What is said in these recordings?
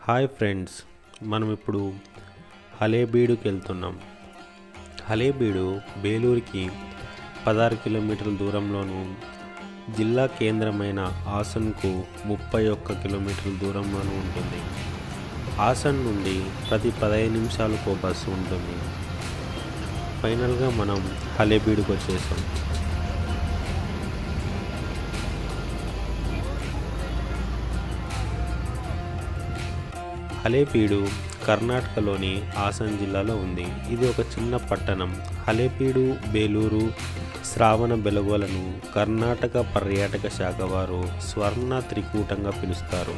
Hi friends, మనం ఇప్పుడు హలేబీడుకి వెళ్తున్నాం. హలేబీడు బేలూరుకి 16 కిలోమీటర్ల దూరంలోను, జిల్లా కేంద్రమైన హాసన్కు 31 కిలోమీటర్ల దూరంలోనూ ఉంటుంది. హాసన్ నుండి ప్రతి 15 నిమిషాలకు బస్సు ఉంటుంది. ఫైనల్గా మనం హలేబీడుకి వచ్చేసాం. హలేబీడు కర్ణాటకలోని హాసన్ జిల్లాలో ఉంది. ఇది ఒక చిన్న పట్టణం. హలేబీడు బేలూరు శ్రావణ బెళగోలను కర్ణాటక పర్యాటక శాఖ వారు స్వర్ణ త్రికూటంగా పిలుస్తారు.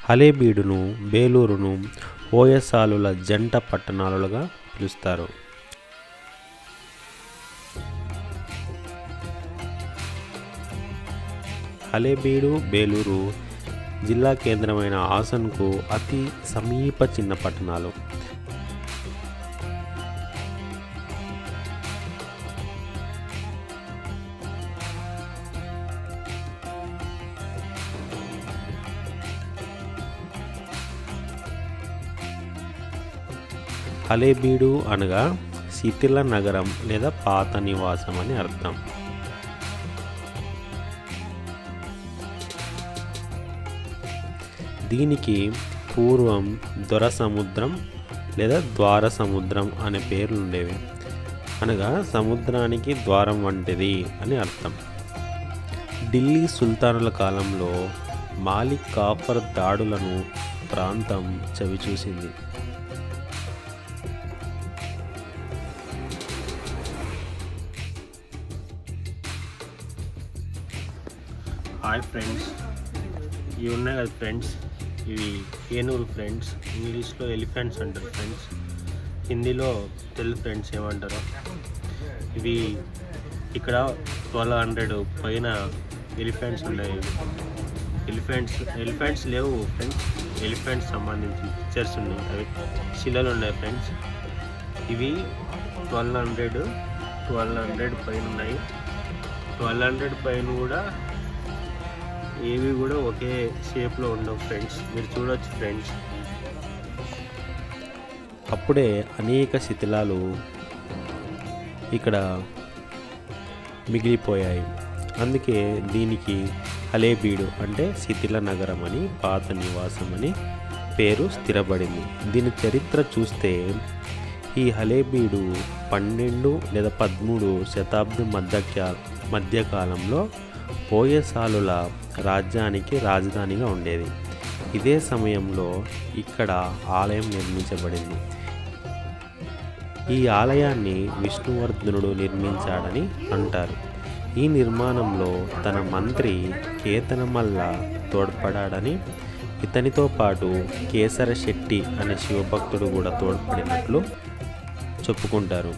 హలేబీడును బేలూరును ఓయసాలుల జంట పట్టణాలుగా పిలుస్తారు. హలేబీడు బేలూరు జిల్లా కేంద్రమైన హాసన్కు అతి సమీప చిన్న పట్టణాలు. హలేబీడు అనగా శిథిల నగరం లేదా పాత నివాసం అని అర్థం. దీనికి పూర్వం దొర సముద్రం లేదా ద్వార సముద్రం అనే పేర్లు ఉండేవి. అనగా సముద్రానికి ద్వారం వంటిది అని అర్థం. ఢిల్లీ సుల్తానుల కాలంలో మాలిక్ కాఫర్ దాడులను ప్రాంతం చవిచూసింది. హాయ్ ఫ్రెండ్స్, ఇవి ఉన్నాయి కదా ఫ్రెండ్స్, ఇవి ఏనుగులు ఫ్రెండ్స్. ఇంగ్లీష్లో ఎలిఫెంట్స్ అంటారు ఫ్రెండ్స్, హిందీలో తెలుగు ఫ్రెండ్స్ ఏమంటారు. ఇవి ఇక్కడ 1200 పైన ఎలిఫెంట్స్ ఉన్నాయి. ఎలిఫెంట్స్ లేవు ఫ్రెండ్స్, ఎలిఫెంట్స్ సంబంధించిన పిక్చర్స్ ఉన్నాయి, అవి శిలలు ఉన్నాయి ఫ్రెండ్స్. ఇవి 1200 పైన ఉన్నాయి. 1200 పైన కూడా ఏవి కూడా ఒకే షేప్లో ఉండవు ఫ్రెండ్స్, మీరు చూడవచ్చు ఫ్రెండ్స్. అప్పుడే అనేక శిథిలాలు ఇక్కడ మిగిలిపోయాయి. అందుకే దీనికి హలేబీడు అంటే శిథిల నగరం అని, పాత నివాసం అని పేరు స్థిరపడింది. దీని చరిత్ర చూస్తే ఈ హలేబీడు 12 లేదా 13 శతాబ్దం మధ్యకాలంలో ఓయసాలుల రాజ్యానికి రాజధానిగా ఉండేది. ఇదే సమయంలో ఇక్కడ ఆలయం నిర్మించబడింది. ఈ ఆలయాన్ని విష్ణువర్ధనుడు నిర్మించాడని అంటారు. ఈ నిర్మాణంలో తన మంత్రి కేతనమల్ల తోడ్పడాడని, ఇతనితో పాటు కేసర శెట్టి అనే శివభక్తుడు కూడా తోడ్పడినట్లు చెప్పుకుంటారు.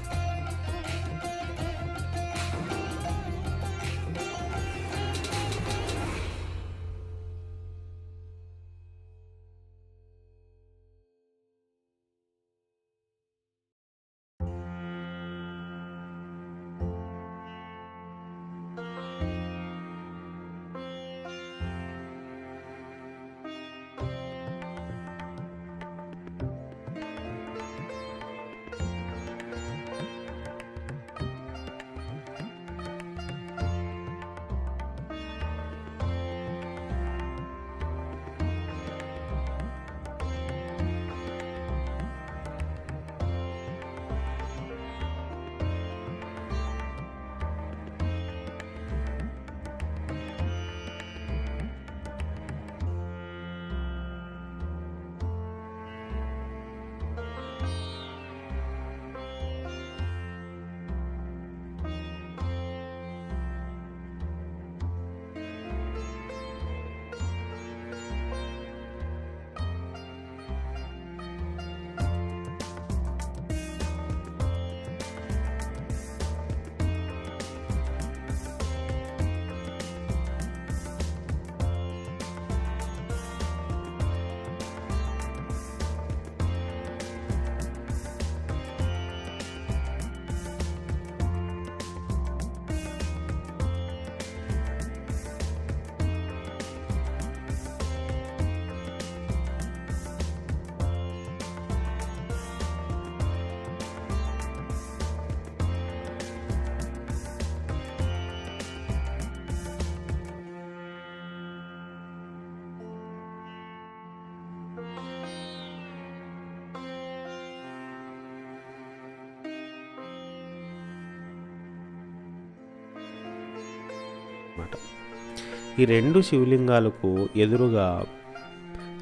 ఈ 2 శివలింగాలకు ఎదురుగా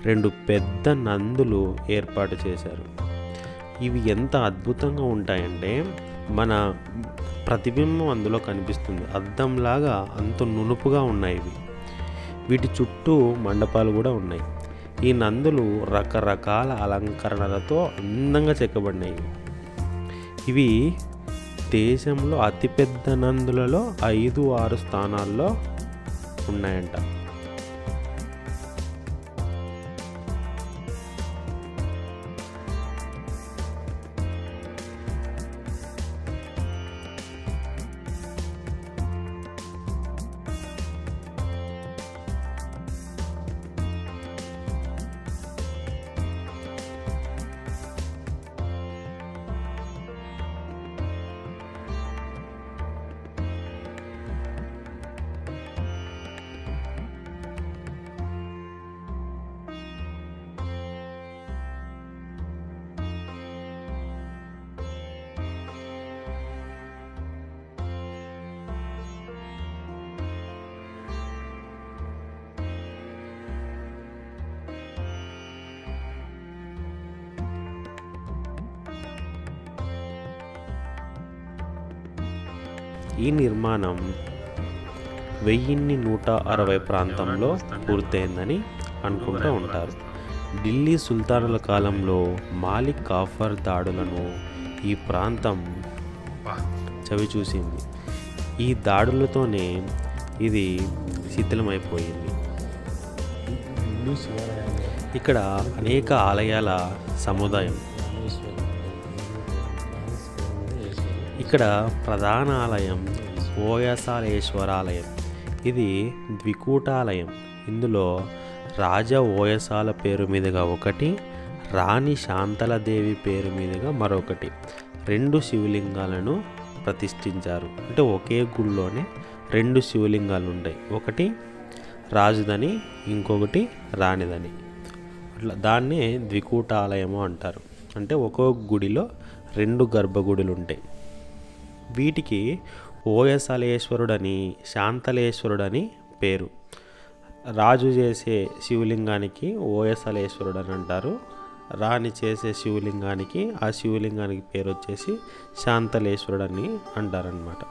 2 పెద్ద నందులు ఏర్పాటు చేశారు. ఇవి ఎంత అద్భుతంగా ఉంటాయంటే మన ప్రతిబింబం అందులో కనిపిస్తుంది. అద్దంలాగా అంత నునుపుగా ఉన్నాయి ఇవి. వీటి చుట్టూ మండపాలు కూడా ఉన్నాయి. ఈ నందులు రకరకాల అలంకరణలతో అందంగా చెక్కబడినాయి. ఇవి దేశంలో అతిపెద్ద నందులలో 5-6 స్థానాల్లో ఉన్నాయంట. ఈ నిర్మాణం 1160 ప్రాంతంలో పూర్తయిందని అనుకుంటూ ఉంటారు. ఢిల్లీ సుల్తానుల కాలంలో మాలిక్ కాఫర్ దాడులను ఈ ప్రాంతం చవిచూసింది. ఈ దాడులతోనే ఇది శిథిలమైపోయింది. ఇక్కడ అనేక ఆలయాల సముదాయం. ఇక్కడ ప్రధాన ఆలయం ఓయసాలేశ్వరాలయం. ఇది ద్వికూటాలయం. ఇందులో రాజా ఓయసాల పేరు మీదుగా ఒకటి, రాణి శాంతలదేవి పేరు మీదుగా మరొకటి 2 శివలింగాలను ప్రతిష్ఠించారు. అంటే ఒకే గుడిలోనే 2 శివలింగాలు ఉంటాయి. ఒకటి రాజుదని, ఇంకొకటి రాణిదని. అట్లా దాన్నే ద్వికూటాలయము అంటారు. అంటే ఒక్కో గుడిలో 2 గర్భగుడులు ఉంటాయి. వీటికి ఓయసలేశ్వరుడని, శాంతలేశ్వరుడని పేరు. రాజు చేసే శివలింగానికి ఓయసలేశ్వరుడు అని అంటారు. రాణి చేసే శివలింగానికి, ఆ శివలింగానికి పేరు వచ్చేసి శాంతలేశ్వరుడు అని అంటారనమాట.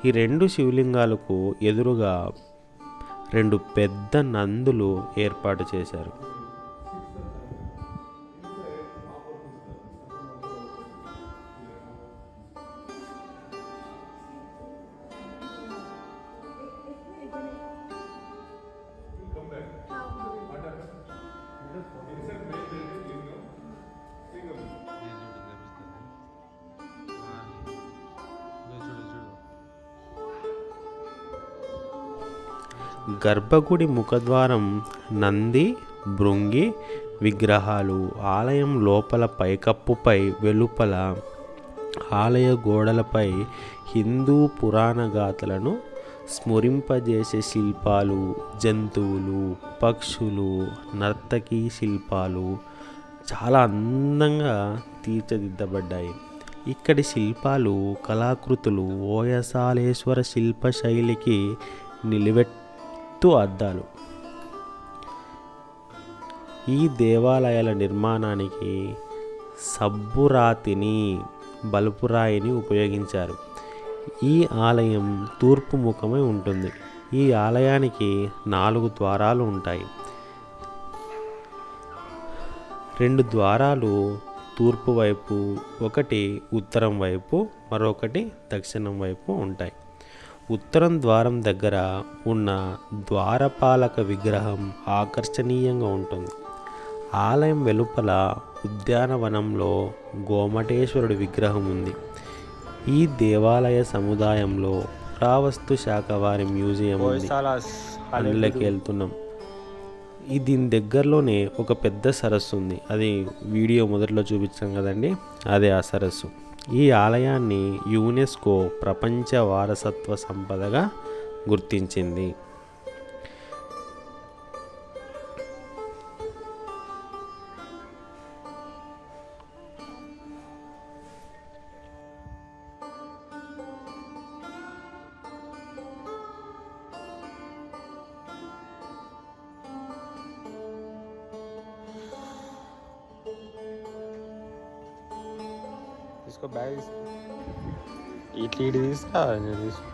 ఈ 2 శివలింగాలకు ఎదురుగా 2 పెద్ద నందులు ఏర్పాటు చేశారు. గర్భగుడి ముఖద్వారం నంది, భృంగి విగ్రహాలు ఆలయం లోపల పైకప్పుపై, వెలుపల ఆలయ గోడలపై హిందూ పురాణ గాథలను స్మరింపజేసే శిల్పాలు, జంతువులు, పక్షులు, నర్తకీ శిల్పాలు చాలా అందంగా తీర్చిదిద్దబడ్డాయి. ఇక్కడి శిల్పాలు, కళాకృతులు ఓయసాలేశ్వర శిల్పశైలికి నిలువెత్తు అద్దాలు. ఈ దేవాలయాల నిర్మాణానికి సబ్బురాతిని, బలుపురాయిని ఉపయోగించారు. ఈ ఆలయం తూర్పు ముఖమై ఉంటుంది. ఈ ఆలయానికి 4 ద్వారాలు ఉంటాయి. 2 ద్వారాలు తూర్పు వైపు, ఒకటి ఉత్తరం వైపు, మరొకటి దక్షిణం వైపు ఉంటాయి. ఉత్తరం ద్వారం దగ్గర ఉన్న ద్వారపాలక విగ్రహం ఆకర్షణీయంగా ఉంటుంది. ఆలయం వెలుపల ఉద్యానవనంలో గోమటేశ్వరుడి విగ్రహం ఉంది. ఈ దేవాలయ సముదాయంలో పురావస్తు శాఖ వారి మ్యూజియం ఉంది. అందులోకి వెళ్తున్నాం. దీని దగ్గరలోనే ఒక పెద్ద సరస్సు ఉంది. అది వీడియో మొదట్లో చూపించాం కదండి, అదే ఆ సరస్సు. ఈ ఆలయాన్ని యునెస్కో ప్రపంచ వారసత్వ సంపదగా గుర్తించింది. తీసుకో బ్యాగ్ తీసుకో ఇట్లా ఇటు తీసుకో తీసుకో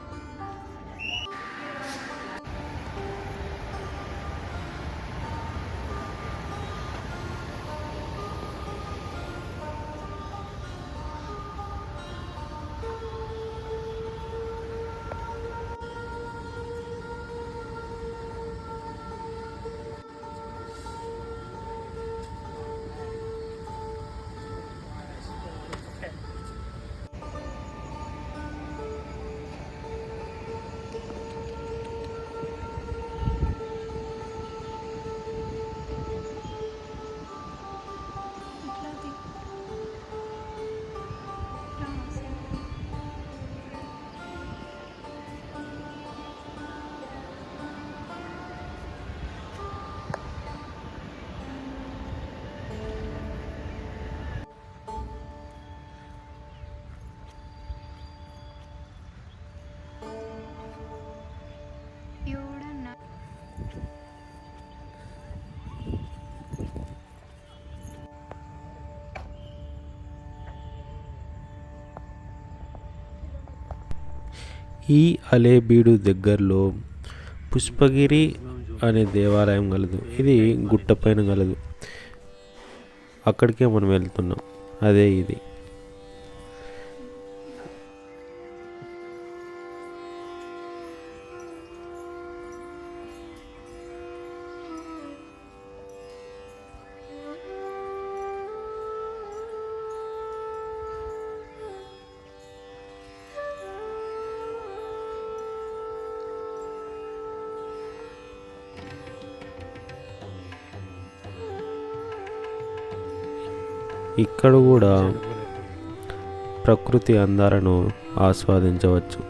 ఈ హలేబీడు దగ్గరలో పుష్పగిరి అనే దేవాలయం కలదు. ఇది గుట్టపైన కలదు. అక్కడికే మనం వెళ్తున్నాం. అదే ఇది. ఇక్కడ కూడా ప్రకృతి అందాలను ఆస్వాదించవచ్చు.